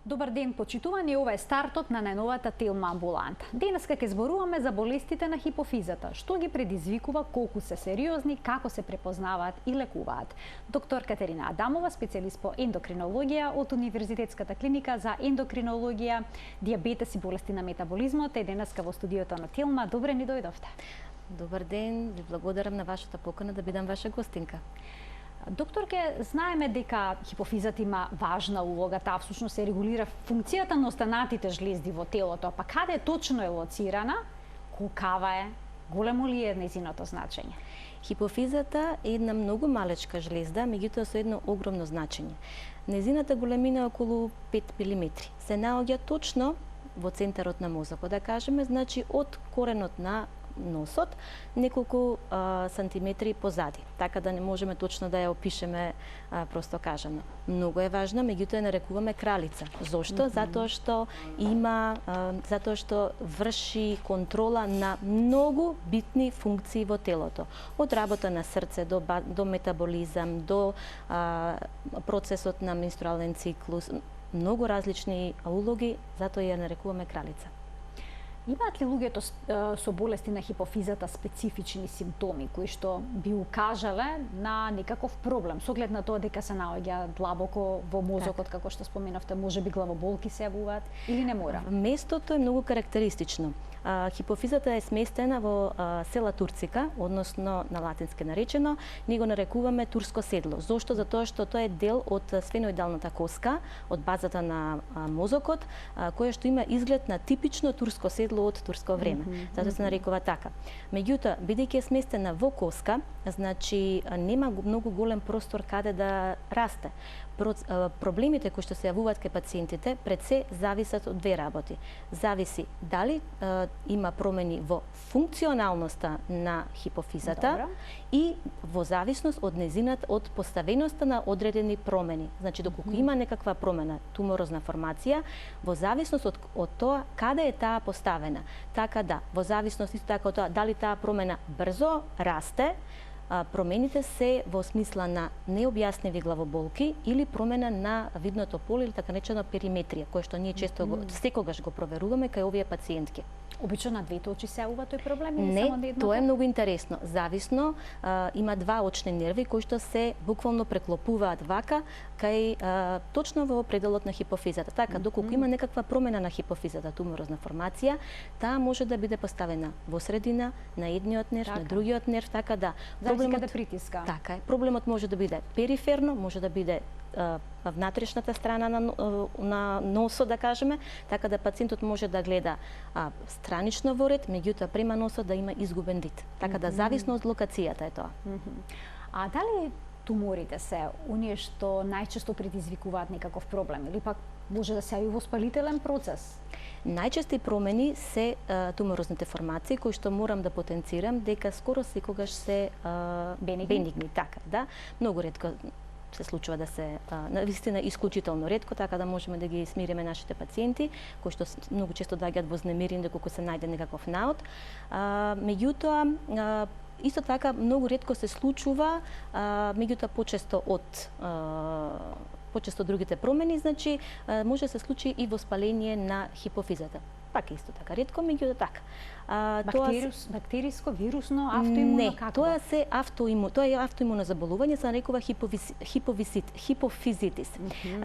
Добар ден, почитувани, ова е стартот на најновата Телма амбуланта. Денеска ќе зборуваме за болестите на хипофизата, што ги предизвикува, колку се сериозни, како се препознаваат и лекуваат. Доктор Катерина Адамова, специјалист по ендокринологија од Универзитетската клиника за ендокринологија, дијабетес и болести на метаболизмот, е денеска во студиото на Телма. Добре ни дојдовте. Добар ден, ви благодарам на вашата покана да бидам ваша гостинка. Докторке, знаеме дека хипофизата има важна улога, таа всушност се регулира функцијата на останатите жлезди во телото, па каде точно е лоцирана, колкава е, големо ли е нејзиното значење? Хипофизата е една многу малечка жлезда, меѓутоа со едно огромно значење. Нејзината големина е околу 5 мм. Се наоѓа точно во центарот на мозокот, да кажеме, значи од коренот на носот, неколку сантиметри позади, така да не можеме точно да ја опишеме просто кажано. Многу е важна, меѓутоа нарекуваме кралица. Зошто? Затоа што врши контрола на многу битни функции во телото. Од работа на срце до метаболизам, до процесот на менструален циклус, многу различни улоги, затоа ја нарекуваме кралица. Имаат ли луѓето со болести на хипофизата специфични симптоми кои што би укажале на некаков проблем, со оглед на тоа дека се наоѓа длабоко во мозокот, како што споменавте, можеби главоболки се јавуваат или не мора? Местото е многу карактеристично. Хипофизата е сместена во села Турцика, односно на латински наречено, ние го нарекуваме турско седло. Зошто? Затоа што тоа е дел од сфеноидалната коска, од базата на мозокот, која што има изглед на типично турско седло од турско време. Затоа се нарекува така. Меѓутоа, бидејќи е сместена во коска, значи нема многу голем простор каде да расте. Проблемите кои што се јавуваат кај пациентите пред се зависат од две работи. Зависи дали има промени во функционалноста на хипофизата и во зависност од од поставеноста на одредени промени. Значи доколку има некаква промена, туморозна формација, во зависност од тоа каде е таа поставена. Така да, во зависност исто така од тоа дали таа промена брзо расте, промените се во смисла на необјасневи главоболки или промена на видното поле или така наречена периметрија, која што ние често секогаш го проверуваме кај овие пациентки. Обично на двете очи се јавува тој проблем или не, само на едното? Тоа е многу интересно. Зависно, има два очни нерви кои што се буквално преклопуваат вака кај точно во пределот на хипофизата. Така, доколку има некаква промена на хипофизата, туморозна формација, таа може да биде поставена во средина, на едниот нерв, на другиот нерв, така да. Зависи каде притиска. Така е. Проблемот може да биде периферно, може да биде внатрешната страна на носот, да кажеме, така да пациентот може да гледа странично во ред, меѓутоа према носот да има изгубен вид. Така да зависно од локацијата е тоа. А дали туморите се оние што најчесто предизвикуваат некаков проблем или пак може да се јави воспалителен процес? Најчести промени се туморозните формации кои што морам да потенцирам дека скоро секогаш се бенигни, така да. Многу ретко се случува да се навистина исклучително ретко, така да можеме да ги смириме нашите пациенти кои што многу често доаѓаат вознемирени доколку се најде некаков наод. Меѓутоа исто така многу ретко се случува, меѓутоа почесто другите промени, значи може да се случи и воспаление на хипофизата. Пак исто така ретко, меѓутоа така. Бактериско, вирусно, автоимуно, не, какво? Тоа е автоимуно заболување, се нарекува хипофизитис.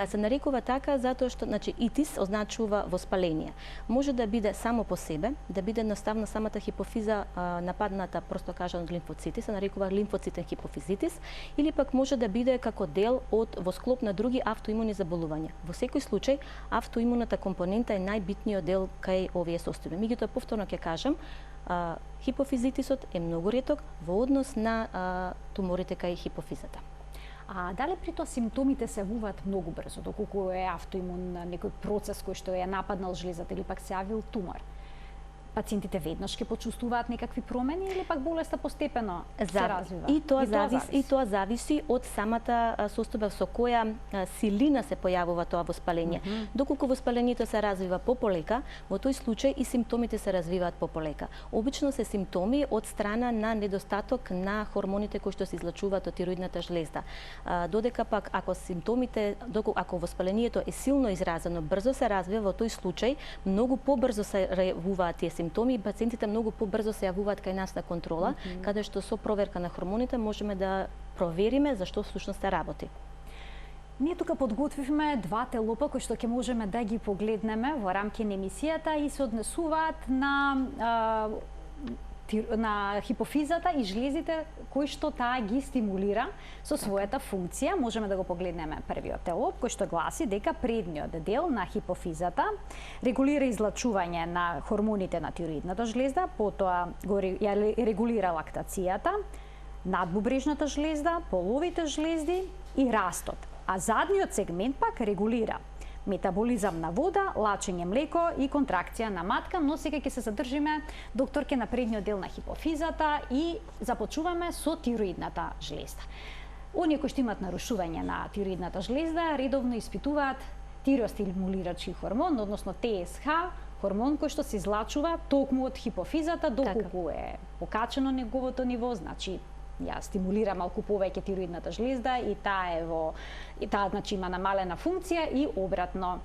Се нарекува така затоа што, значи, итис означува воспаление. Може да биде само по себе, да биде едноставно самата хипофиза нападната, просто кажано, од лимфоцити, се нарекува лимфоцитен хипофизитис, или пак може да биде како дел во склоп на други автоимуни заболувања. Во секој случај, автоимуната компонента е најбитниот дел кај овие состојби. Меѓутоа, повторно ќе кажам, хипофизитисот е многу реток во однос на туморите кај хипофизата. А дали при тоа симптомите се јавуваат многу брзо, доколку е автоимун некој процес кој што е нападнал жлезата или пак се јавил тумор? пациентите веднаш ќе почувствуваат некакви промени или пак болеста постепено се развива? И тоа зависи од самата состојба со која силина се појавува тоа воспаление. Доколку воспалението се развива пополека, во тој случај и симптомите се развиваат пополека. Обично се симптоми од страна на недостаток на хормоните кои што се излачуваат од тироидната жлезда. Додека пак ако ако воспалението е силно изразено, брзо се развива, во тој случај многу побрзо се реагуваат тие симптоми и пациентите многу побрзо се јавуваат кај нас на контрола, каде што со проверка на хормоните можеме да провериме зашто всушност се работи. Ние тука подготвивме два телопа кои што ќе можеме да ги погледнеме во рамки на емисијата и се однесуваат на хипофизата и жлезите кои што таа ги стимулира со својата функција. Можеме да го погледнеме првиот телоп кој што гласи дека предниот дел на хипофизата регулира излачување на хормоните на тироидната жлезда, потоа го регулира лактацијата, надбубрежната жлезда, половите жлезди и растот. А задниот сегмент пак регулира метаболизам на вода, лачење млеко и контракција на матка, но сега ќе се задржиме, докторке, на предниот дел на хипофизата и започуваме со тироидната жлезда. Оние кои што имаат нарушување на тироидната жлезда редовно испитуваат тиреостимулирачки хормон, односно ТСХ, хормон кој што се излачува токму од хипофизата, доколку е покачено неговото ниво, значи ја стимулира малку повеќе тироидната жлезда и таа значи има намалена функција и обратно.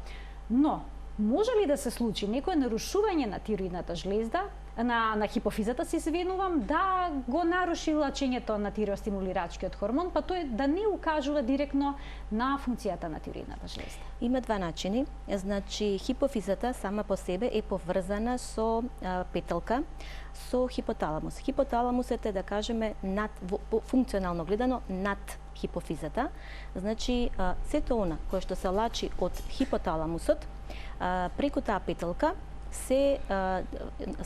Но може ли да се случи некое нарушување на тироидната жлезда, на хипофизата, се извинувам, да го наруши лачењето на тиреостимулирачкиот хормон, па тој да не укажува директно на функцијата на тироидната жлезда? Има два начини. Значи, хипофизата сама по себе е поврзана со петелка, со хипоталамус. Хипоталамусот е, да кажеме, функционално гледано над хипофизата. Значи, сето она кое што се лачи од хипоталамусот, преку таа петелка се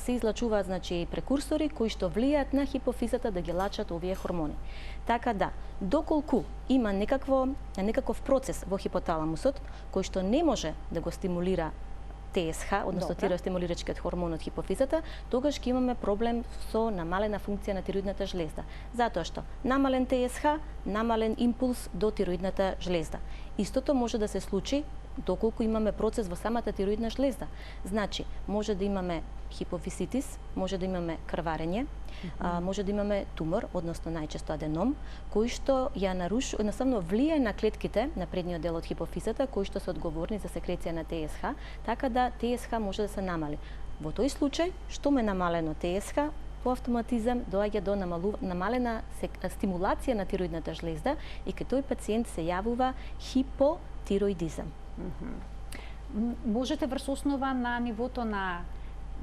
излачуваат, значи, прекурсори кои што влијаат на хипофизата да ги лачат овие хормони. Така да, доколку има некаков процес во хипоталамусот кој што не може да го стимулира ТСХ, односно тиреостимулирачкиот хормон од хипофизата, тогаш ќе имаме проблем со намалена функција на тироидната жлезда. Затоа што намален ТСХ, намален импулс до тироидната жлезда. Истото може да се случи доколку имаме процес во самата тироидна жлезда. Значи, може да имаме хипофизитис, може да имаме крварење, може да имаме тумор, односно најчесто аденом, кој што ја едноставно влијае на клетките на предниот дел од хипофизата, кои што се одговорни за секреција на ТСХ, така да ТСХ може да се намали. Во тој случај, што ме намалено ТСХ, по автоматизам доаѓа до намалена стимулација на тироидната жлезда и кај тој пациент се јавува хипотироидизам. Можете врз основа на нивото на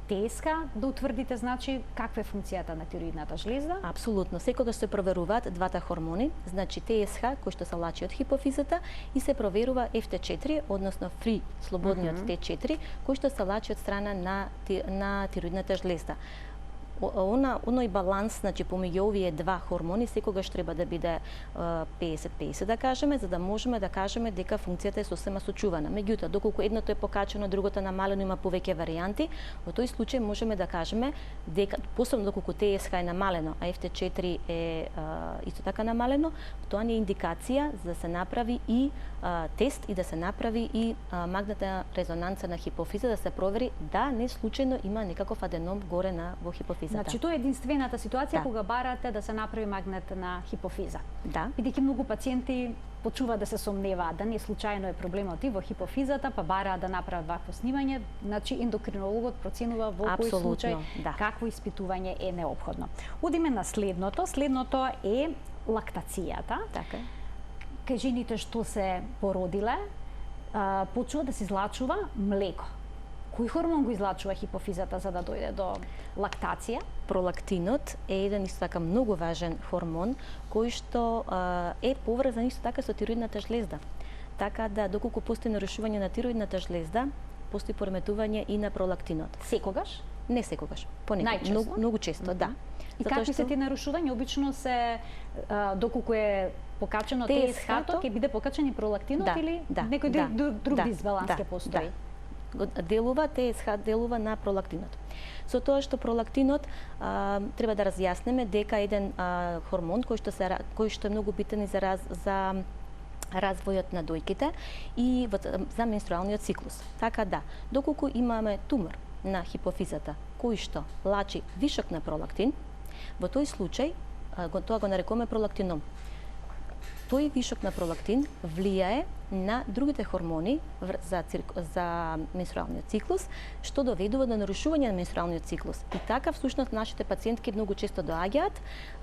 ТСХ да утврдите, значи, каква е функцијата на тироидната жлезда? Апсолутно. Секогаш се проверуваат двата хормони, значи ТСХ кој што се лачи од хипофизата и се проверува FT4, односно фри, слободниот T4, кој што се лачи од страна на тироидната жлезда. Оној баланс, значи, помеѓу овие два хормони секогаш треба да биде 50-50, да кажеме, за да можеме да кажеме дека функцијата е сосема сочувана. Меѓутоа, доколку едното е покачено, другото намалено, има повеќе варијанти, во тој случај можеме да кажеме дека, посебно доколку ТСХ е намалено, а FT4 е исто така намалено, тоа не е индикација за да се направи и тест и да се направи и магнетна резонанца на хипофиза, да се провери да не случајно има некаков аденом горе во хипофизата. Значи, тоа е единствената ситуација кога барате да се направи магнет на хипофиза. Да. Бидејќи многу пациенти почуваат да се сомневаат да не случајно е проблемот и во хипофизата, па бараат да направат вакво снимање, значи ендокринологот проценува во кој случај какво испитување е неопходно. Одиме на следното. Следното е лактацијата. Така. Кај жените што се породиле, почува да се излачува млеко. Кој хормон го излачува хипофизата за да дојде до лактација? Пролактинот е еден исто така многу важен хормон кој што е поврзан исто така со тироидната жлезда. Така да доколку постои нарушување на тироидната жлезда, постои пореметување и на пролактинот. Секогаш? Не секогаш, понекогаш, многу често, да. И какви се ти нарушувања? Обично се доколку е покачено ТСХ-то, ќе биде покачен и пролактинот или некој друг дисбаланс ќе постои? делува, ТСХ делува на пролактинот. Со тоа што пролактинот треба да разјаснеме дека еден хормон кој што е многу битен и за развојот на дојките и за менструалниот циклус. Така да, доколку имаме тумор на хипофизата кој што лачи вишок на пролактин, во тој случај тоа го нарекуваме пролактином. Тој вишок на пролактин влијае на другите хормони за менструалниот циклус, што доведува до нарушување на менструалниот циклус. И така, всушност, нашите пациентки многу често доаѓаат,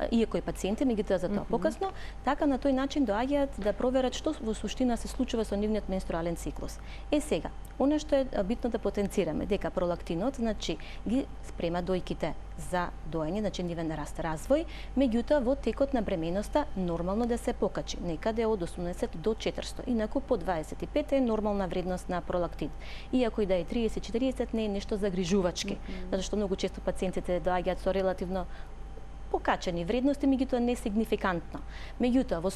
иако и пациенти, меѓутоа за тоа покасно, така на тој начин доаѓаат да проверат што во суштина се случува со нивниот менструален циклус. Сега, она што е битно да потенцираме, дека пролактинот, значи, ги спрема дојките за доење, значи нивен раст развој, меѓутоа во текот на бременоста нормално да се покачи, некаде од 80 до 400, инаку по 25 е нормална вредност на пролактин. Иако и да е 30-40 не е нешто загрижувачки, затоа што многу често пациентите доаѓаат со релативно покачени вредности, меѓутоа не сигнификантно. Меѓутоа, во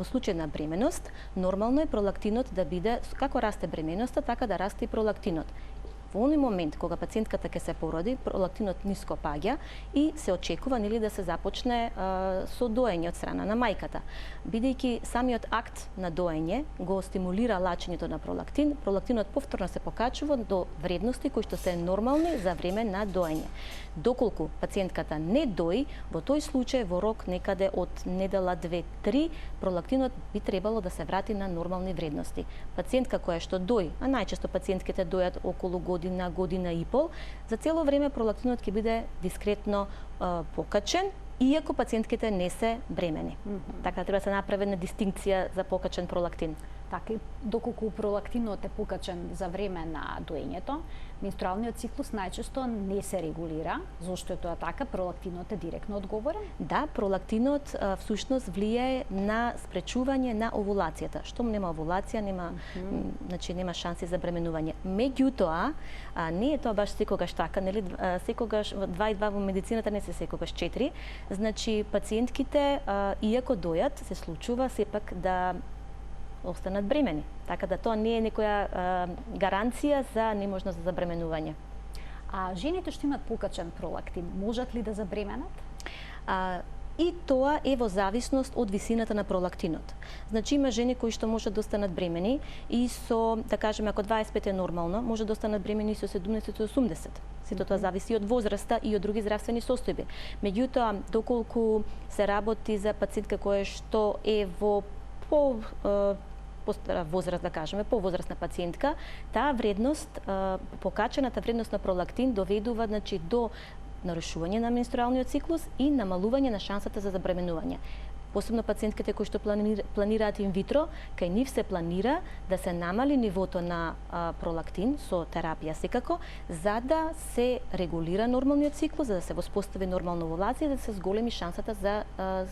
случај на бременост, нормално е пролактинот да биде, како расте бременоста, така да расте и пролактинот. Во оној момент кога пациентката ќе се породи, пролактинот ниско паѓа и се очекува нели да се започне со доење од страна на мајката. Бидејќи самиот акт на доење го стимулира лачењето на пролактин, пролактинот повторно се покачува до вредности кои што се нормални за време на доење. Доколку пациентката не дои, во тој случај во рок некаде од недела 2-3, пролактинот би требало да се врати на нормални вредности. Пациентка која што дои, а најчесто пациентките дојат околу година и пол, за цело време пролактинот ќе биде дискретно покачен, иако пациентките не се бремени. Така треба да се направи една дистинкција за покачен пролактин. Така, доколку пролактинот е покачен за време на доењето, менструалниот циклус најчесто не се регулира. Зошто е тоа така? Пролактинот е директно одговорен? Да, пролактинот всушност влијае на спречување на овулацијата. Штом нема овулација, значи нема шанси за бременување. Меѓутоа, не е тоа баш секогаш така, нели? Секогаш 2 и 2 во медицината не се секогаш 4. Значи пациентките иако дојат, се случува сепак да останат бремени. Така да тоа не е некоја гаранција за неможност за забременување. А жените што имат покачен пролактин, можат ли да забременат? И тоа е во зависност од висината на пролактинот. Значи има жени кои што можат да останат бремени и со, да кажеме, ако 25 е нормално, може да останат бремени со 70-80. Сето тоа зависи од возраста и од други здравствени состојби. Меѓутоа, доколку се работи за пациентка која што е во постара возраст, да кажеме, повозрастна пациентка, таа вредност, покачената вредност на пролактин доведува, значи, до нарушување на менструалниот циклус и намалување на шансата за забременување. Посебно пациентките кои што планираат инвитро, кај нив се планира да се намали нивото на пролактин со терапија секако, за да се регулира нормалниот циклус, за да се воспостави нормална овулација и да се зголеми шансата за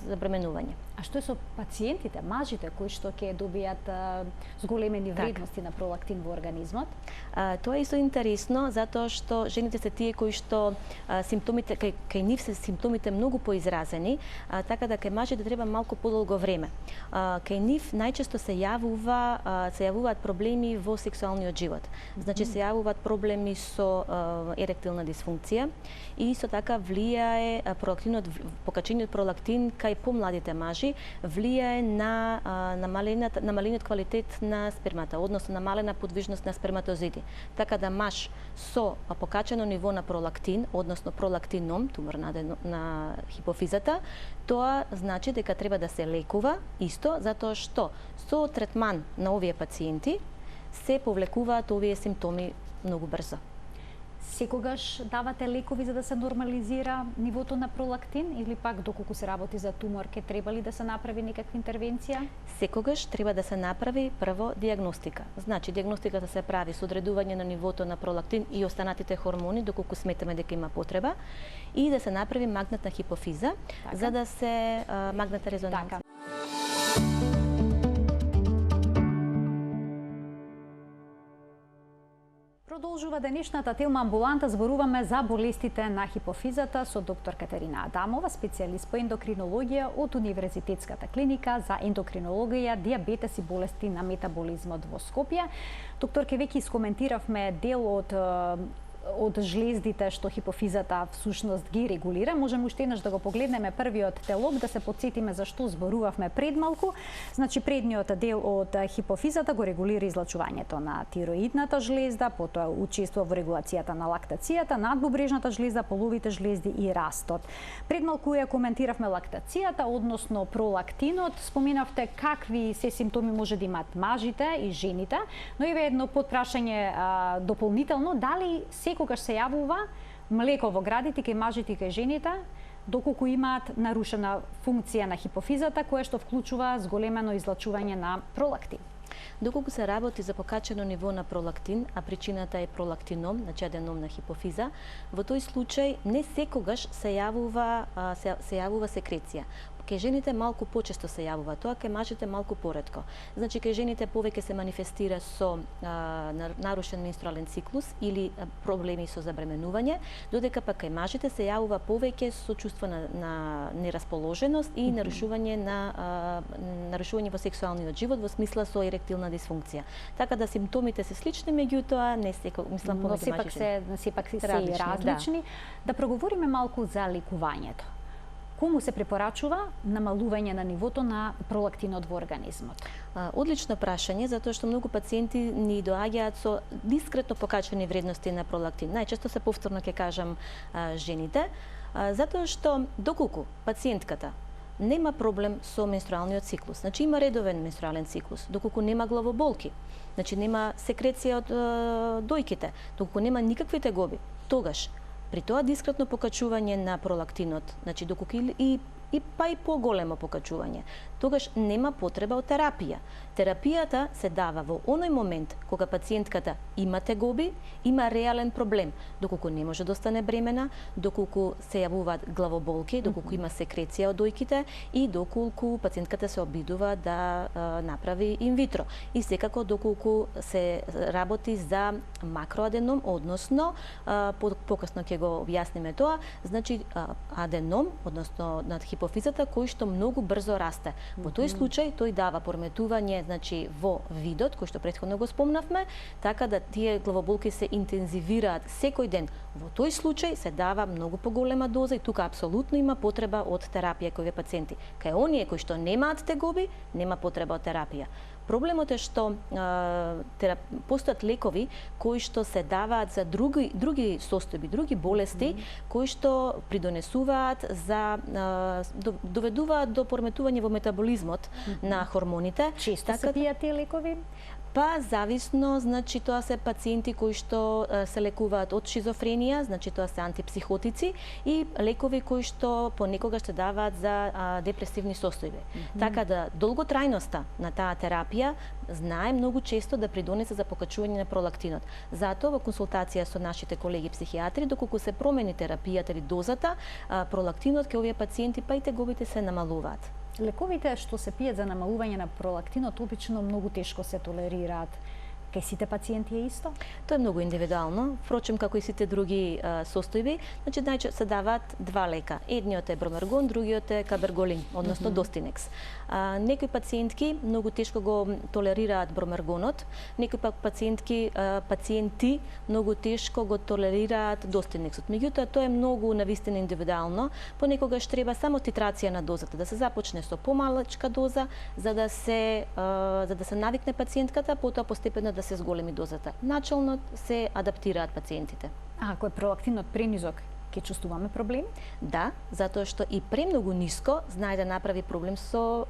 забременување. А што е со пациентите, мажите кои што ќе добијат зголемени вредности на пролактин во организмот? Тоа е исто интересно, затоа што жените се тие кои што симптомите кај нив се симптомите многу поизразени, така да кај мажите треба малку подолго време. Кај нив најчесто се јавуваат проблеми во сексуалниот живот. Значи се јавуваат проблеми со еректилна дисфункција и исто така влијае пролактинот, покачениот пролактин кај помладите мажи влијае на намалениот квалитет на спермата, односно намалена подвижност на сперматозиди. Така да маж со покачено ниво на пролактин, односно пролактином, тумор на хипофизата, тоа значи дека треба да се лекува исто, затоа што со третман на овие пациенти се повлекуваат овие симптоми многу брзо. Секогаш давате лекови за да се нормализира нивото на пролактин или пак доколку се работи за тумор ке треба ли да се направи некаква интервенција? Секогаш треба да се направи прво диагностика. Значи диагностиката се прави со одредување на нивото на пролактин и останатите хормони доколку сметаме дека има потреба и да се направи магнетна хипофиза за да се магнетна резонанца. Продолжува денешната телма амбуланта, зборуваме за болестите на хипофизата со доктор Катерина Адамова, специјалист по ендокринологија од Универзитетската клиника за ендокринологија, дијабетес и болести на метаболизмот во Скопје. Доктор, веќе искоментиравме дел од жлездите што хипофизата всушност ги регулира. Можеме уште еднаш да го погледнеме првиот телок, да се потсетиме за што зборувавме пред малку. Значи, предниот дел од хипофизата го регулира излачувањето на тироидната жлезда, потоа учествува во регулацијата на лактацијата, надбубрежната жлезда, половите жлезди и растот. Пред малку ја коментиравме лактацијата, односно пролактинот. Споменавте какви се симптоми може да имаат мажите и жените, но еве едно потпрашање дополнително, дали секогаш се јавува млеко во градите кај мажите и кај жените, доколку имаат нарушена функција на хипофизата, која што вклучува зголемено излачување на пролактин. Доколку се работи за покачено ниво на пролактин, а причината е пролактином, значи аденом на хипофиза, во тој случај не секогаш се јавува секреција. Кај жените малку почесто се јавува тоа, кај мажите малку поретко. Значи, кај жените повеќе се манифестира со нарушен менструален циклус или проблеми со забременување, додека пак кај мажите се јавува повеќе со чувство на нерасположеност и нарушување во сексуалниот живот во смисла со еректилна дисфункција. Така да симптомите се слични, меѓутоа не секој, мислам повеќе мажите. Но сепак се различни. Да проговориме малку за лекувањето. Кому се препорачува намалување на нивото на пролактинот во организмот? Одлично прашање, затоа што многу пациенти ни доаѓаат со дискретно покачени вредности на пролактин. Најчесто се повторно ќе кажам жените, затоа што доколку пациентката нема проблем со менструалниот циклус, значи има редовен менструален циклус, доколку нема главоболки, значи нема секреција од дојките, доколку нема никакви тегоби, тогаш при тоа дискретно покачување на пролактинот, значи доколку и поголемо покачување, тогаш нема потреба од терапија. Терапијата се дава во оној момент кога пациентката има тегоби, има реален проблем, доколку не може да остане бремена, доколку се јавуваат главоболки, доколку има секреција од дојките и доколку пациентката се обидува да направи инвитро. И секако доколку се работи за макроаденом, односно покасно ќе го објасниме тоа, значи аденом, односно над хипофизата кој што многу брзо расте. Во тој случај тој дава порметување, значи во видот кој што претходно го спомнавме, така да тие главоболки се интензивираат секој ден. Во тој случај се дава многу поголема доза и тука апсолутно има потреба од терапија кај овие пациенти. Кај оние кои што немаат тегоби, нема потреба од терапија. Проблемот е што постојат лекови кои што се даваат за други состојби, други болести, кои што придонесуваат доведуваат до порметување во метаболизмот на хормоните. Често се пијат тие лекови? Па зависно, значи тоа се пациенти кои што се лекуваат од шизофренија, значи тоа се антипсихотици и лекови кои што понекогаш се даваат за депресивни состојби. Така да долготрајноста на таа терапија знае многу често да придонесе за покачување на пролактинот. Затоа во консултација со нашите колеги психијатри, доколку се промени терапијата или дозата, пролактинот кај овие пациенти па и тегобите се намалуваат. Лековите што се пијат за намалување на пролактинот обично многу тешко се толерираат. Кај сите пациенти е исто? Тоа е многу индивидуално, впрочем како и сите други состојби, значи најчесто се даваат два лека. Едниот е бромергон, другиот е каберголин, односно достинекс. Некои пациентки многу тешко го толерираат бромергонот, некои пак пациенти многу тешко го толерираат достинексот. Меѓутоа тоа е многу навистина индивидуално, понекогаш треба само титрација на дозата, да се започне со помалачка доза за да се навикне пациентката, потоа постепено да се зголеми дозата. Начално се адаптираат пациентите. Ако е пролактинот пrenизок, ќе чувствуваме проблем? Да, затоа што и премногу ниско знае да направи проблем со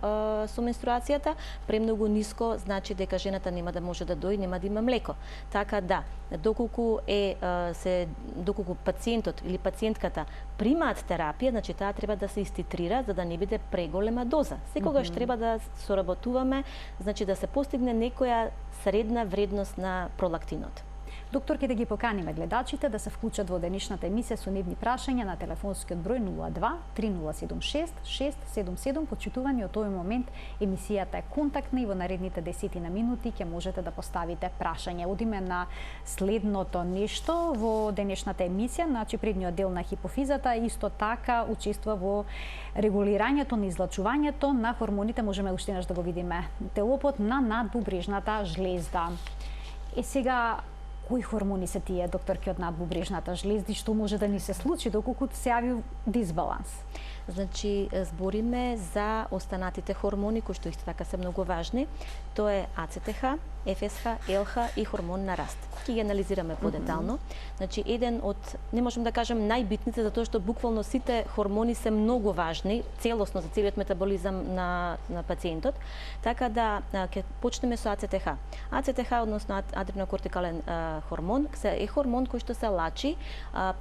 менструацијата, премногу ниско значи дека жената нема да може да дои, нема да има млеко. Така да, доколку пациентот или пациентката примаат терапија, значи таа треба да се иститрира за да не биде преголема доза. Секогаш треба да соработуваме, значи да се постигне некоја средна вредност на пролактинот. Доктор, ќе да ги поканиме гледачите да се вклучат во денешната емисија со нивни прашања на телефонскиот број 02 3076 677. Почитувани од овој момент емисијата е контактна и во наредните 10 минути ќе можете да поставите прашање. Одиме на следното нешто во денешната емисија, значи предниот дел на хипофизата исто така учествува во регулирањето на излачувањето на хормоните, можеме уште еднаш да го видиме, телопот на надбубрежната жлезда. Сега, кои хормони се тие, докторки, од надбубрежната жлезда и што може да ни се случи доколку се јави дисбаланс? Значи, збориме за останатите хормони кои што исто така се многу важни. Тоа е АЦТХ, ФСХ, ЛХ и хормон на раст. Ќе ги анализираме подетално. Значи, еден од, не можем да кажем најбитните, затоа што буквално сите хормони се многу важни, целосно за целиот метаболизам на пациентот. Така да ќе почнеме со АЦТХ. АЦТХ, односно адренокортикален хормон, е хормон кој што се лачи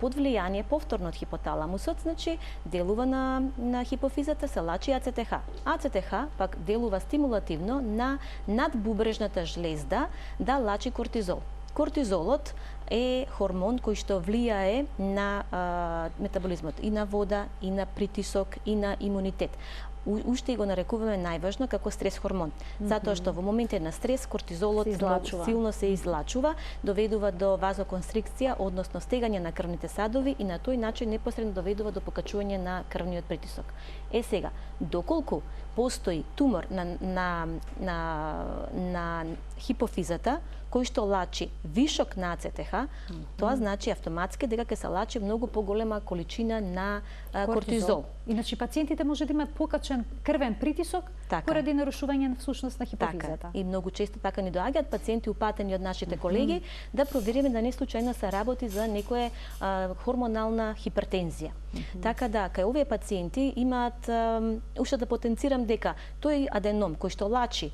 под влијание повторно од хипоталамусот, значи делува на хипофизата, се лачи АЦТХ. АЦТХ пак делува стимулативно на надбубрежната жлезда да лачи кортизол. Кортизолот е хормон кој што влијае на метаболизмот и на вода, и на притисок, и на имунитет. Уште го нарекуваме најважно како стрес хормон, затоа што во моменти на стрес кортизолот силно се излачува, доведува до вазоконстрикција, односно стегање на крвните садови и на тој начин непосредно доведува до покачување на крвниот притисок. Сега, доколку постои тумор на хипофизата, кој што лачи вишок на АЦТХ, тоа значи автоматски дека ќе се лачи многу поголема количина на кортизол. Иначе пациентите може да имаат покачен крвен притисок поради нарушување на всушност на хипофизата. Така. И многу често така ни доаѓаат пациенти упатени од нашите колеги да провериме да не случајно се работи за некоја хормонална хипертензија. Така да, кај овие пациенти имаат, уште да потенцирам дека тој аденом кој што лачи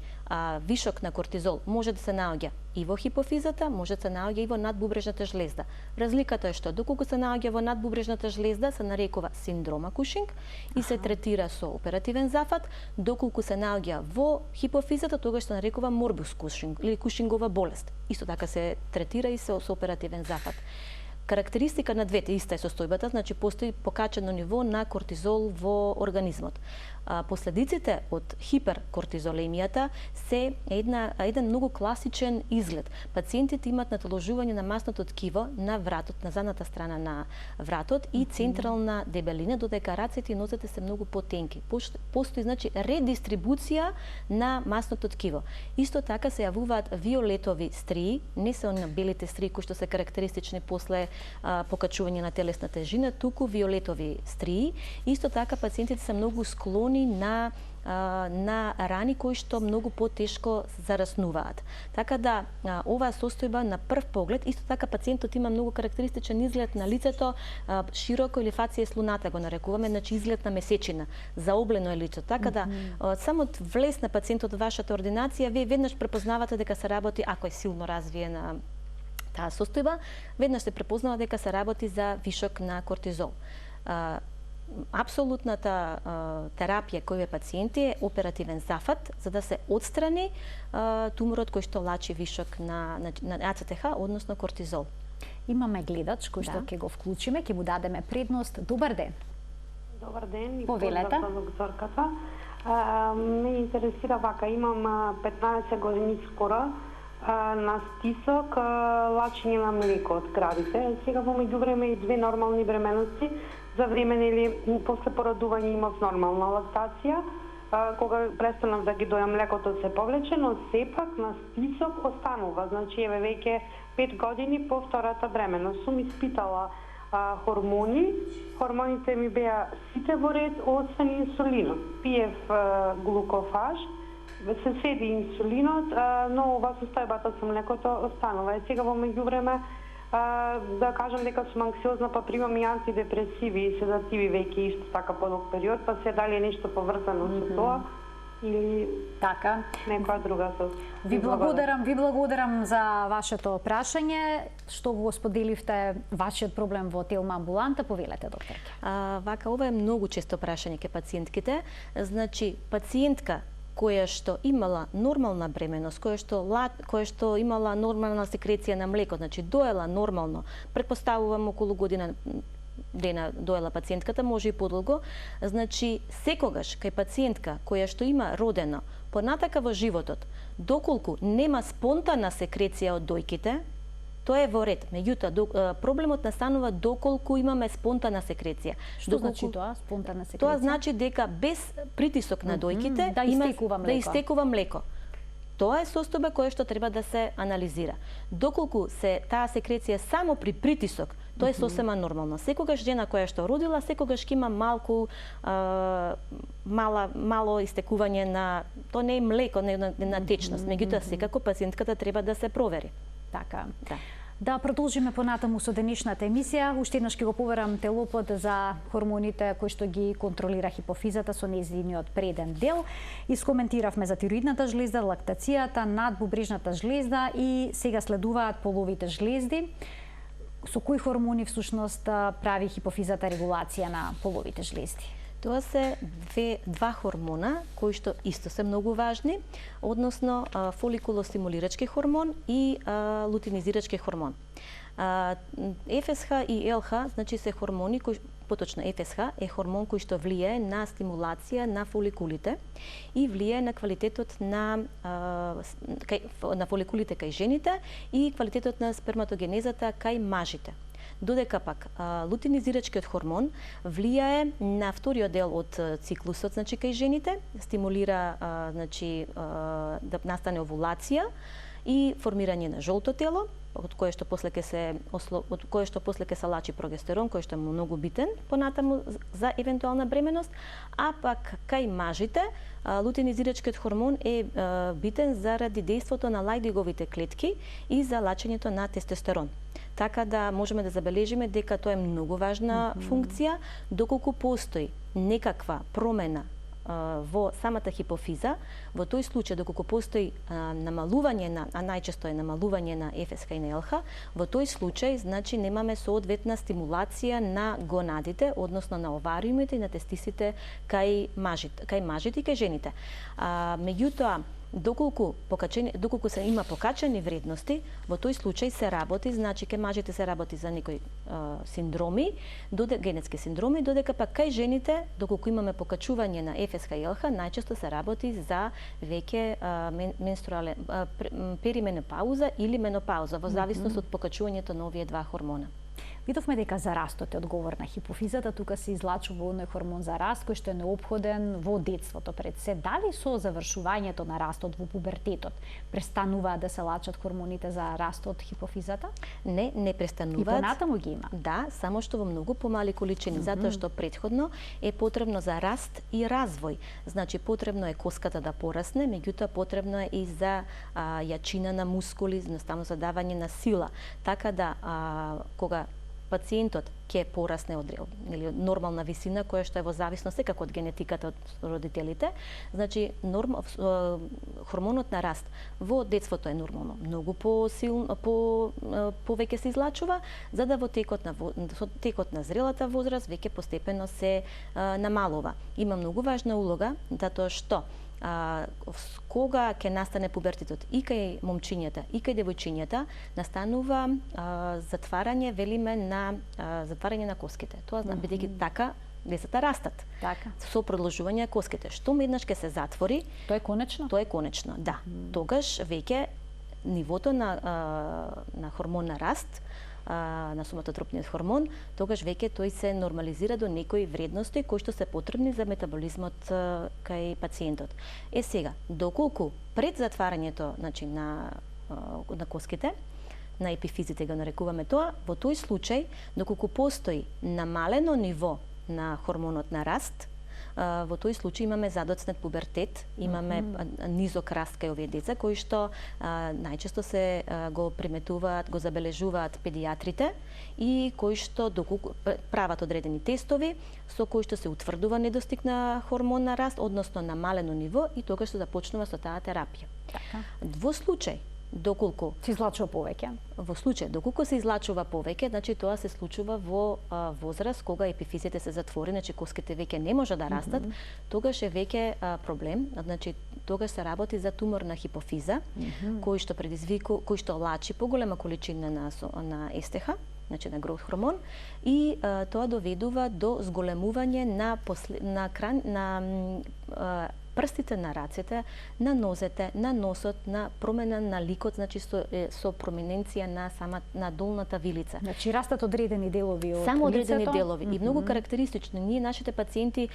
вишок на кортизол може да се наоѓа и во хипофизата, може да се наоѓа и во надбубрежната жлезда. Разликата е што доколку се наоѓа во надбубрежната жлезда се нарекува синдрома Кушинг и се третира со оперативен зафат, доколку се наоѓа во хипофизата тогаш се нарекува морбус Кушинг или Кушингова болест. Исто така се третира и со оперативен зафат. Карактеристика на двете иста е состојбата, значи постои покачено ниво на кортизол во организмот. Последиците од хиперкортизолемијата се еден многу класичен изглед. Пациентите имаат натоложување на масното ткиво на вратот, на задната страна на вратот и централна дебелина, додека рацете и нозете се многу потенки. Постои значи редистрибуција на масното ткиво. Исто така се јавуваат виолетови стрии, не се на белите стрии кои што се карактеристични после покачување на телесна тежина, туку виолетови стрии. Исто така пациентите се многу склони на рани кои што многу потешко зараснуваат. Така да оваа состојба на прв поглед, исто така пациентот има многу карактеристичен изглед на лицето, широко или фација слоната го нарекуваме, значи изглед на месечина, заоблено е лицето. Така да само влез на пациентот во вашата ординација, вие веднаш препознавате дека се работи, ако е силно развиена таа состојба, веднаш се препознава дека се работи за вишок на кортизол. Апсолутната терапија кој е пациенти е оперативен зафат за да се отстрани туморот кој што лачи вишок на АЦТХ, односно кортизол. Имаме гледач кој што ќе го вклучиме, ќе му дадеме предност. Добар ден. Добар ден и повелете. поздрав за докторката. Ме интересира вака, имам 15 години скоро, на стисок, лачење на млеко од кравите. Сега во меѓувреме и две нормални бременности, за време или после породување имав нормална лактација. Кога престанав да ги дојам млекото се повлече, но сепак на стисок останува. Значи еве веќе 5 години по втората бременност сум испитала хормони. Хормоните ми беа сите во ред, освен инсулинот. Пиев глукофаж, се седи инсулинот, но ова состојбата со млекото останува. Сега во меѓувреме да кажам дека сум анксиозна, па примам и антидепресиви и седативи веќе исто така подолг период, па се дали е нешто поврзано со тоа или така некоја друга со. Ви благодарам за вашето прашање, што го споделивте вашиот проблем во Телма амбуланта. Повелете, докторке. Вака, ова е многу често прашање ке пациентките. Значи, пациентка која што имала нормална бременост, која што имала нормална секреција на млеко, значи доела нормално, претпоставувам околу година дена доела пациентката, може и подолго, значи секогаш кај пациентка која што има родено понатака во животот, доколку нема спонтанна секреција од дојките, тоа е во ред. Меѓутоа, проблемот настанува доколку имаме спонтанна секреција. Што значи тоа, спонтанна секреција? Тоа значи дека без притисок на дојките да истекува млеко. Тоа е состојба која што треба да се анализира. Доколку таа секреција само при притисок, тоа е сосема нормално. Секогаш жена која што родила, секогаш ќе има мало истекување на, тоа не е млеко, не на течност. Меѓутоа, секако пациентката треба да се провери. Така. Да продолжиме понатаму со денешната емисија. Уште еднаш ќе го поверам телопот за хормоните кои што ги контролира хипофизата со нејзиниот преден дел. Искоментиравме за тироидната жлезда, лактацијата, надбубрежната жлезда и сега следуваат половите жлезди. Со кои хормони всушност прави хипофизата регулација на половите жлезди? Тоа се два хормона кои што исто се многу важни, односно фоликулостимулирачки хормон и лутинизирачки хормон. ФСХ и ЛХ, значи се хормони кои, поточно ФСХ е хормон кој што влијае на стимулација на фоликулите и влијае на квалитетот на фоликулите кај жените и квалитетот на сперматогенезата кај мажите. Додека пак лутинизирачкиот хормон влијае на вториот дел од циклусот, значи кај жените, стимулира значи да настане овулација и формирање на жолто тело, од кое што после ќе се лачи прогестерон, кој што е многу битен понатаму за евентуална бременост, а пак кај мажите лутинизирачкиот хормон е битен заради дејството на лајдиговите клетки и за лачењето на тестостерон. Така да можеме да забележиме дека тоа е многу важна функција, доколку постои некаква промена во самата хипофиза, во тој случај доколку постои намалување на, а најчесто е намалување на ФСХ и на ЛХ, во тој случај значи немаме соодветна стимулација на гонадите, односно на овариумите и на тестисите кај мажите и кај жените. Меѓутоа, доколку се има покачени вредности, во тој случај се работи, значи кај мажите се работи за некои синдроми, генетски синдроми, додека пак кај жените, доколку имаме покачување на ФСХ и ЛХ, најчесто се работи за веќе перименопауза или менопауза, во зависност од покачувањето на овие два хормона. Видовме дека за растот е одговор на хипофизата, тука се излачува оној хормон за раст кој што е неопходен во детството пред се. Дали со завршувањето на растот во пубертетот престануваат да се лачат хормоните за раст од хипофизата? Не престануваат. И понатаму ги има? Да, само што во многу помали количини, затоа што претходно е потребно за раст и развој. Значи потребно е коската да порасне, меѓутоа потребно е и за јачина на мускули, едноставно за давање на сила. Така да кога пациентот ќе порасне од нормална висина, која што е во зависност секако од генетиката од родителите, значи хормонот на раст во детството е нормално многу повеќе се излачува, за да во текот на зрелата возраст веќе постепено се намалува. Има многу важна улога, затоа што кога ќе настане пубертетот и кај момчињата и кај девојчињата, настанува затварање, велиме, на затварање на коските. Тоа бидејќи така децата растат. Така. Со продолжување на коските. Штом еднаш ќе се затвори, тоа е конечно. Тоа е конечно, да. Тогаш веќе нивото на хормон на раст, на соматотропниот хормон, тогаш веќе тој се нормализира до некои вредности кои што се потребни за метаболизмот кај пациентот. Сега, доколку пред затварањето, значи на коските, на епифизите го нарекуваме тоа, во тој случај, доколку постои намалено ниво на хормонот на раст, во тој случај имаме задоцнет пубертет, имаме низок раст кај овие деца, кои што најчесто се го приметуваат, го забележуваат педијатрите и кои што доколку прават одредени тестови, со кои што се утврдува недостиг на хормон на раст, односно намалено ниво, и тогаш се започнува со таа терапија. Така. Во случај доколку се излачува повеќе. Во случај доколку се излачува повеќе, значи тоа се случува во возраст кога епифизите се затворени, значи коските веќе не може да растат, тогаш е веќе проблем, значи тогаш се работи за тумор на хипофиза, кој што лачи поголема количина на естеха, значи на гроуth хормон, и тоа доведува до зголемување на прстите на рацете, на нозете, на носот, на промена на ликот, значи со промененција на долната вилица. Значи растат одредени делови од само одредени лицето? делови. И многу карактеристично, ние нашите пациенти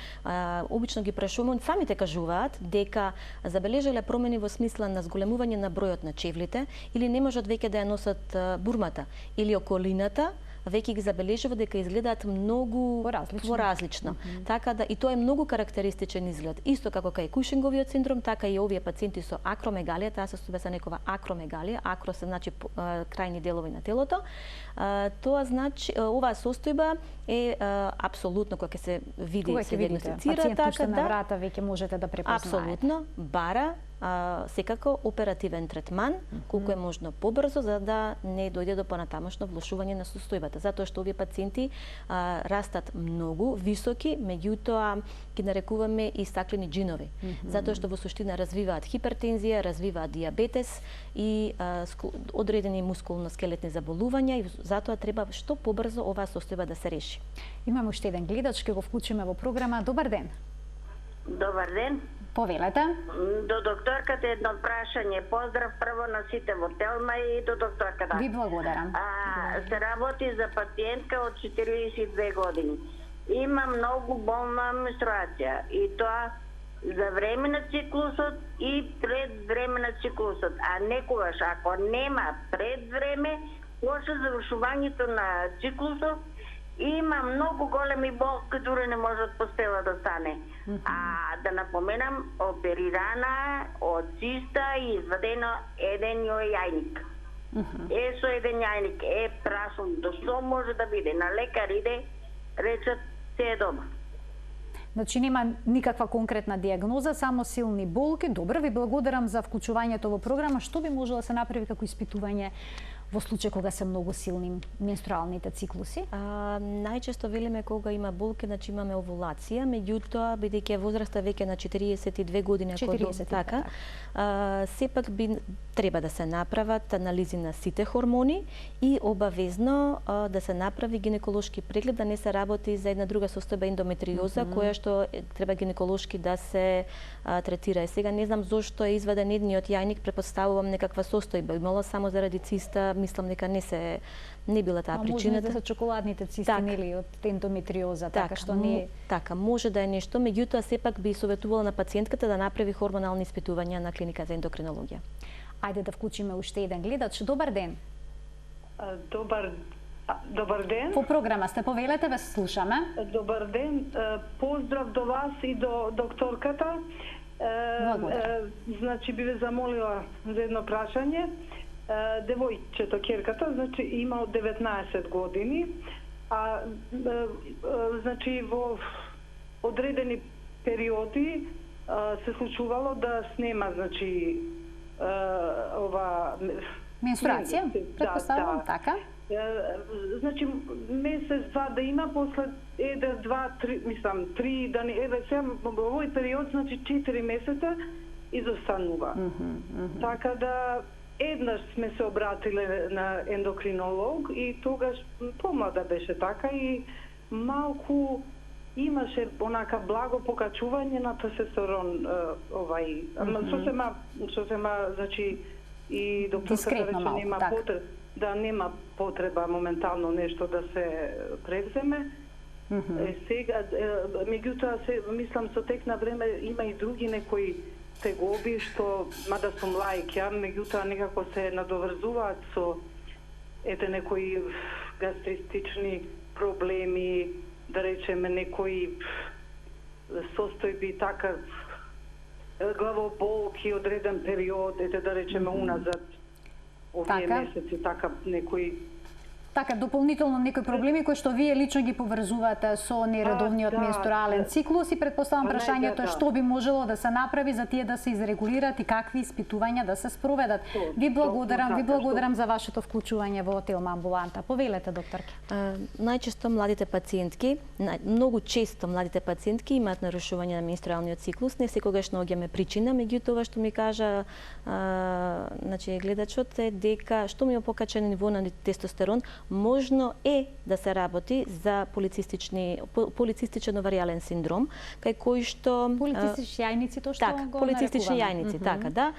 обично ги прашуваме, самите кажуваат дека забележале промени во смисла на зголемување на бројот на чевлите, или не можат веќе да ја носат бурмата, или околината веќе ги забележува дека изгледаат многу поразлично. Така да и тоа е многу карактеристичен изглед. Исто како кај Кушинговиот синдром, така и овие пациенти со акромегалија, таа се состојба се некова акромегалија, акро се значи крајни делови на телото. Тоа значи оваа состојба е апсолутно кога ќе се види, се диагностицира, така да на врата веќе можете да препознаете. Апсолутно, бара секако оперативен третман, колку е можно побрзо, за да не дојде до понатамошно влошување на состојбата. Затоа што овие пациенти растат многу високи, меѓутоа ги нарекуваме и стаклени джинови. Затоа што во суштина развиваат хипертензија, развиваат диабетес и одредени мускулно-скелетни заболувања, и затоа треба што побрзо оваа состојба да се реши. Имаме уште еден гледач, ќе го вклучиме во програма. Добар ден. Добар ден. Повелете. До докторката едно прашање. Поздрав прво на сите во Телма и до докторката. Ви благодарам. Се работи за пациентка од 42 години. Има многу болна менструација и тоа за време на циклусот и пред време на циклусот. А некогаш, ако нема пред време, лошо завршувањето на циклусот, има многу големи болки, дури не можат поспела да стане. Да напоменам, оперирана од циста и извадено еден јајник. Со еден јајник прашам, до што може да биде? На лекар иде, речат, се е добро. Значи нема никаква конкретна диагноза, само силни болки. Добро, ви благодарам за вклучувањето во програма. Што би можело да се направи како испитување во случај кога се многу силни менструалните циклуси? Најчесто велиме кога има болки, значи имаме овулација, меѓутоа бидејќи возраста веќе на 42 години, така, сепак би треба да се направат анализи на сите хормони и обавезно да се направи гинеколошки преглед, да не се работи за една друга состојба ендометриоза, која што треба гинеколошки да се третира. И сега не знам зошто е изваден едниот јајник, претпоставувам некаква состојба, имало само заради циста, мислам дека не била таа причината. Може да се чоколадните цисти, нели, од ендометриоза, така што не... Така, може да е нешто, меѓутоа сепак би советувала на пациентката да направи хормонални испитувања на клиника за ендокринологија. Ајде да вклучиме уште еден гледач. Добар ден. Добар ден. По програма сте, повелете, ве слушаме. Добар ден. Поздрав до вас и до докторката. Значи би ве замолила за едно прашање. Девојчето, ќерката, значи има од 19 години, значи во одредени периоди се случувало да снема, значи ова менструација, претпоставувам, така. Значи месец-два да има, после 1, 2, 3, мислам 3 да не, сега во овој период, значи 4 месеца изостанува. Така да еднаш сме се обратиле на ендокринолог и тогаш помлада беше така и малку имаше онака благо покачување на тестостерон сосема значи и докторката рече нема потреба, да нема потреба моментално нешто да се превземе. Сега меѓутоа мислам со тек на време има и други некои тегоби што мада сум лаик ја, меѓутоа некако се надоврзуваат со некои гастритични проблеми, да речеме некои состојби така главоболки одреден период, да речеме уназад овие месеци, така некои Така, дополнително некои проблеми кои што вие лично ги поврзувате со нередовниот менструален циклус и предпоставам прашањето е што би можело да се направи за тие да се изрегулираат и какви испитувања да се спроведат. Ви благодарам за вашето вклучување во Телма амбуланта. Повелете, докторке. Најчесто младите пациентки, многу често младите пациентки имаат нарушување на менструалниот циклус, не секогаш наоѓаме причина, меѓутоа што ми кажа значи гледачот е дека што ми е покачено ниво на тестостерон, можно е да се работи за полицистичен оваријален синдром, кај кој што полицистични јајници тоа што го полицистични јајници, така да,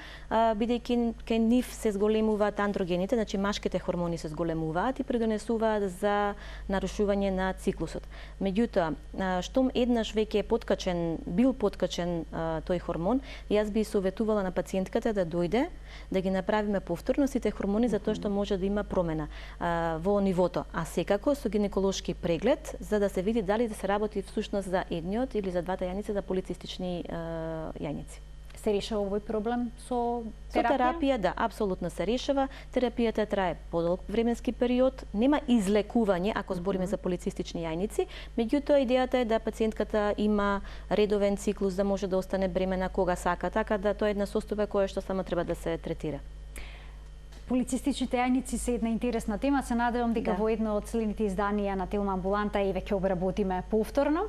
бидејќи кај нив се зголемуваат андрогените, значи машките хормони се зголемуваат и придонесуваат за нарушување на циклусот. Меѓутоа, штом еднаш веќе е бил подкачен тој хормон, јас би советувала на пациентката да дојде, да ги направиме повторно сите хормони, затоа што може да има промена во нивото, а секако со гинеколошки преглед, за да се види дали да се работи всушност за едниот или за двата јајници за полицистични јајници. Се решава овој проблем со терапија? Со терапија, да, апсолутно се решава. Терапијата трае подолг временски период, нема излекување ако збориме за полицистични јајници, меѓутоа идејата е да пациентката има редовен циклус, да може да остане бремена кога сака, така да тоа е една состојба која што само треба да се третира. Полицистичните јајници се една интересна тема. Се надевам дека во едно од следните изданија на Телма амбуланта и веќе обработиме повторно.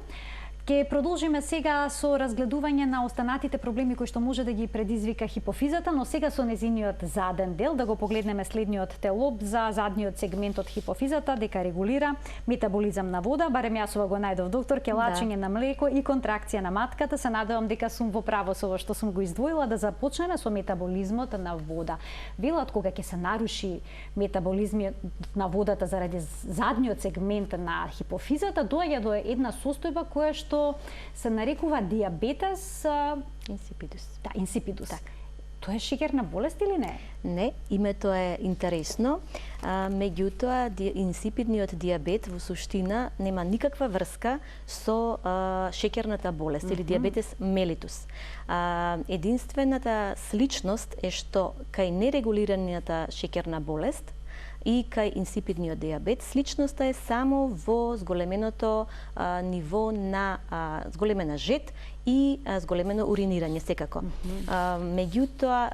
Ке продолжиме сега со разгледување на останатите проблеми кои што може да ги предизвика хипофизата, но сега со незиниот заден дел да го погледнеме следниот телоп за задниот сегмент од хипофизата, дека регулира метаболизам на вода, барем јас ова го најдов доктор, лачење на млеко и контракција на матката. Се надевам дека сум во право со ова што сум го издвоила, да започнеме со метаболизмот на вода. Велат кога ќе се наруши метаболизмот на водата заради задниот сегмент на хипофизата, доаѓа до една состојба која што се нарекува диабетес инсипидус. Да, инсипидус. Так. Тоа е шеќерна болест или не? Не, името е интересно. Меѓутоа, инсипидниот диабет во суштина нема никаква врска со шеќерната болест или диабетес мелитус. Единствената сличност е што кај нерегулираната шеќерна болест и кај инсипидниот диабет, сличноста е само во зголеменото ниво на зголемена жет и зголемено уринирање секако. Меѓутоа,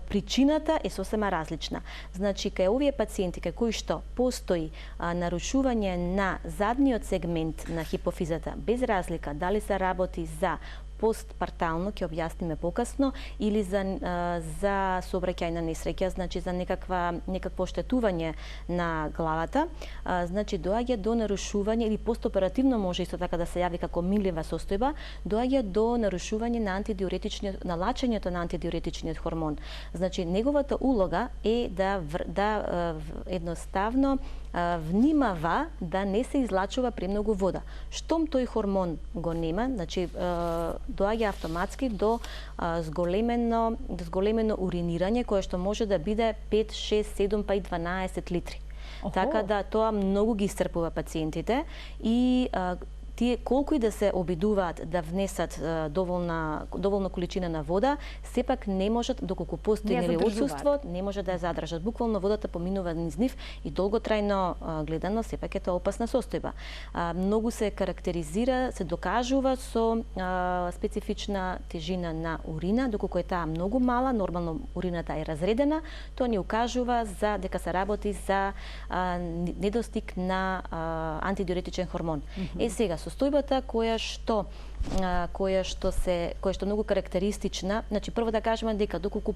причината е сосема различна. Значи, кај овие пациенти кај кои што постои нарушување на задниот сегмент на хипофизата, без разлика дали се работи за постпартално, ќе објасниме покасно, или за сообраќајна несреќа, значи за некакво оштетување на главата, значи доаѓа до нарушување или постоперативно може исто така да се јави како минлива состојба, доаѓа до нарушување на на лачењето на антидиуретичниот хормон. Значи неговата улога е да едноставно внимава да не се излачува премногу вода. Штом тој хормон го нема, значи доаѓа автоматски до зголемено уринирање кое што може да биде 5, 6, 7 па и 12 литри. Така да тоа многу ги исцрпува пациентите и тие колку и да се обидуваат да внесат доволна количина на вода, сепак не можат, доколку постои отсуство, не може да ја задржат. Буквално водата поминува низ нив и долготрајно гледано сепак е тоа опасна состојба. Многу се карактеризира, се докажува со специфична тежина на урина, доколку е таа многу мала, нормално урината е разредена, тоа ни укажува за дека се работи за недостиг на антидиуретичен хормон. Сега состојбата која што многу карактеристична, значи прво да кажеме дека доколку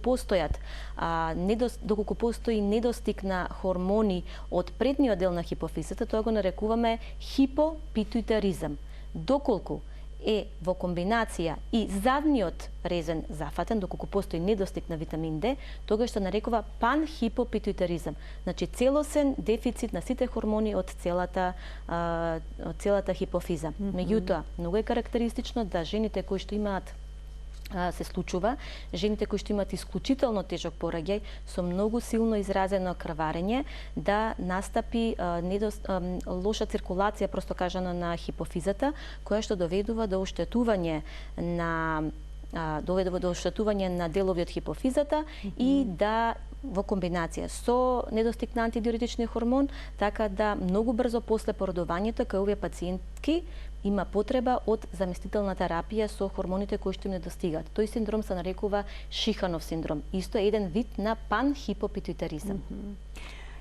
постои недостиг на хормони од предниот дел на хипофизата, тоа го нарекуваме хипопитуитаризам. Доколку е во комбинација и задниот резен зафатен, доколку постои недостиг на витамин Д, тогаш се нарекува панхипопитуитаризам. Значи целосен дефицит на сите хормони од целата хипофиза. Меѓутоа, многу е карактеристично да жените кои што имаат се случува, жените кои што имаат исклучително тежок пораѓај со многу силно изразено крварење, да настапи лоша циркулација, просто кажано, на хипофизата, која што доведува до оштетување на делови од хипофизата и да во комбинација со недостиг на антидиуретични хормон, така да многу брзо после породувањето кај овие пациентки има потреба од заместителна терапија со хормоните кои што им недостигаат. Тој синдром се нарекува Шиханов синдром. Исто е еден вид на панхипопитуитаризам.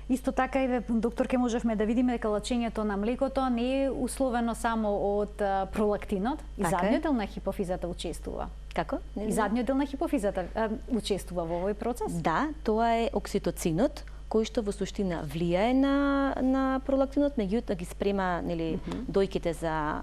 Исто така и докторке можевме да видиме дека лачењето на млекото не е условено само од пролактинот, и задниот дел на хипофизата учествува. Како? И задниот дел на хипофизата учествува во овој процес? Да, тоа е окситоцинот, кој што во суштина влијае на пролактинот, меѓутоа ги спрема дојките за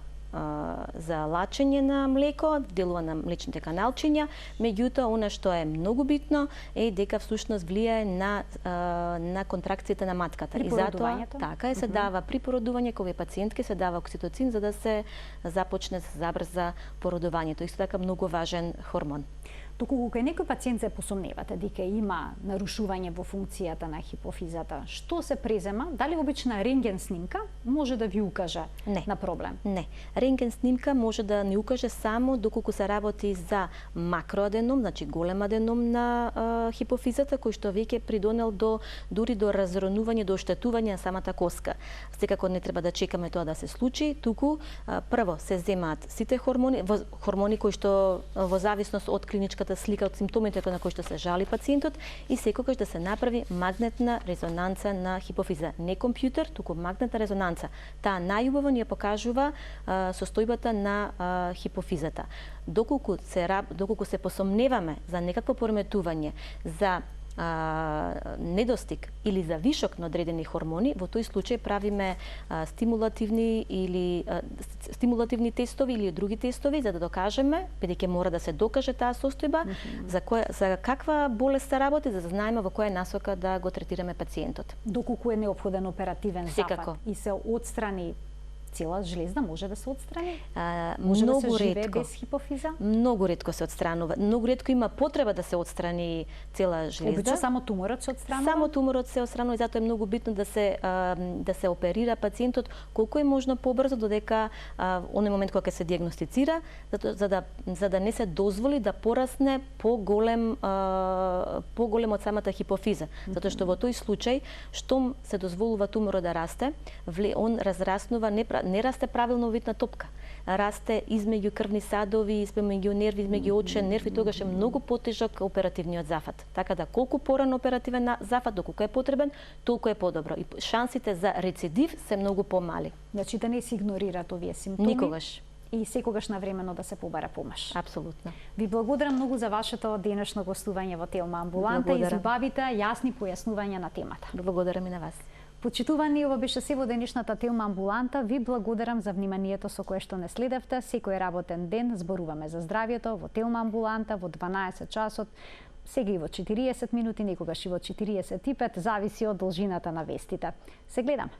лачење на млеко, делува на млечните каналчиња, меѓутоа она што е многу битно е дека всушност влијае на контракцијата на матката. И затоа така се дава при породување кога пациентки се дава окситоцин за да се започне да се забрза породувањето. Исто така многу важен хормон. Доколку кај некој пациент се посомневате дека има нарушување во функцијата на хипофизата, што се презема? Дали обична рентген снимка може да ви укаже на проблем? Не. Рентген снимка може да ни укаже само доколку се работи за макроаденом, значи голем аденом на хипофизата, кој што веќе придонел дури до разронување, до оштетување на самата коска. Секако не треба да чекаме тоа да се случи, туку прво се земаат сите хормони кои што во зависност од клиничката слика, од симптомите на кои што се жали пациентот, и секогаш да се направи магнетна резонанца на хипофиза. Не компјутер, туку магнетна резонанца. Таа најубаво ни ја покажува состојбата на хипофизата. Доколку се посомневаме за некакво пореметување, за недостиг или за вишок на одредени хормони, во тој случај правиме стимулативни тестови или други тестови за да докажеме, бидејќи мора да се докаже таа состојба, за каква болест се работи, за да знаеме во која насока да го третираме пациентот. Доколку е неопходен оперативен запад и се отстрани цела жлезда, може да се отстрани? Може да се живее без хипофиза? Многу ретко се отстранува. Многу ретко има потреба да се отстрани цела жлезда. Обично само туморот се отстранува? Само туморот се отстранува и затоа е многу битно да се оперира пациентот колку е можно побрзо, додека оној момент кога ќе се диагностицира, за да не се дозволи да порасне поголем од самата хипофиза. Затоа што во тој случај, штом се дозволува туморот да расте, он разраснува, не расте правилно вид на топка. Расте измеѓу крвни садови, измеѓу нерви, измеѓу очен нерв и тогаш е многу потежок оперативниот зафат. Така да колку порано оперативен зафат, доколку е потребен, толку е подобро. И шансите за рецидив се многу помали. Значи да не се игнорираат овие симптоми. Никогаш. И секогаш навремено да се побара помош. Апсолутно. Ви благодарам многу за вашето денешно гостување во Телма амбуланта и за убавите јасни појаснувања на темата. Благодарам и на вас. Почитувани, ова беше се во денешната Телма амбуланта. Ви благодарам за вниманието со кое што не следевте. Секој работен ден зборуваме за здравјето во Телма амбуланта во 12 часот. Сега и во 40 минути, некогаш и во 45, зависи од должината на вестите. Се гледаме.